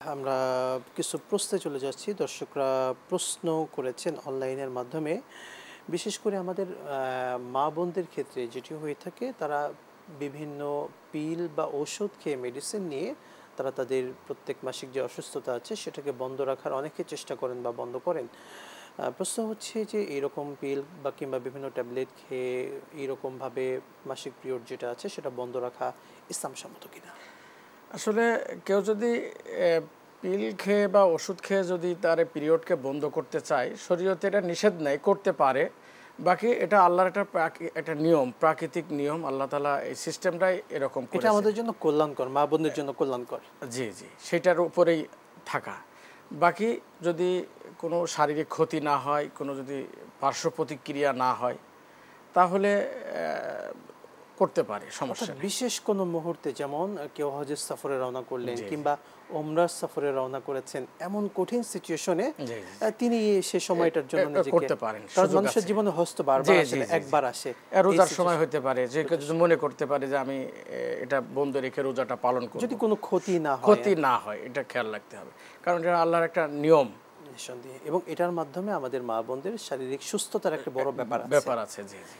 আমরা কিছু প্রশ্নে চলে যাচ্ছি। দর্শকরা প্রশ্ন করেছেন অনলাইনের মাধ্যমে। বিশেষ করে আমাদের মা-বোনদের ক্ষেত্রে যেটি হয়ে থাকে, তারা বিভিন্ন পিল বা ওষুধ খেয়ে, মেডিসিন নিয়ে তারা তাদের প্রত্যেক মাসিক যে অসুস্থতা আছে সেটাকে বন্ধ রাখার অনেকে চেষ্টা করেন বা বন্ধ করেন। প্রশ্ন হচ্ছে যে এইরকম পিল বা কিংবা বিভিন্ন ট্যাবলেট খেয়ে এইরকমভাবে মাসিক পিরিয়ড যেটা আছে সেটা বন্ধ রাখা ইসলামসম্মত কিনা? আসলে কেউ যদি পিল খেয়ে বা ওষুধ খেয়ে যদি তার পিরিয়ডকে বন্ধ করতে চায়, শরীয়তে এটা নিষেধ নেই, করতে পারে। বাকি এটা আল্লাহর একটা নিয়ম, প্রাকৃতিক নিয়ম। আল্লাহ তাআলা এই সিস্টেমটাই এরকম এটা করেছে। আমাদের জন্য কল্যাণকর, মা বোনদের জন্য কল্যাণকর। জি, জি, সেটার উপরেই থাকা। বাকি যদি কোনো শারীরিক ক্ষতি না হয়, কোনো যদি পার্শ্ব প্রতিক্রিয়া না হয়, তাহলে করতে পারে, অর্থাৎ সমস্যা নেই। বিশেষ কোনো মুহূর্তে, যেমন কেউ হজের সফরে রওনা করলেন জি, জি, কিংবা ওমরার সফরে রওনা করেছেন, এমন কঠিন সিচুয়েশনে জি, জি, তিনি সে সময়টার জন্য নিজেকে, করতে পারেন, কারণ সুযোগ মানুষের আছে। জীবনে হজ তো বারবার জি, আসে জি, না, জি, জি। একবার আসে। এই রোজার সময় সিচুয়েশন হতে পারে যে কেউ যদি মনে করতে পারে যে আমি এটা বন্ধ রেখে রোজাটা পালন করব, যদি কোনো ক্ষতি না হয় ক্ষতি না হয়, এটা খেয়াল রাখতে হবে, কারণ এটা আল্লাহর একটা নিয়ম। নিঃসন্দেহে, এবং এটার মাধ্যমে আমাদের মা বোনদের শারীরিক সুস্থতার একটা বড় ব্যাপার আছে। ব্যাপার আছে, জি, জি।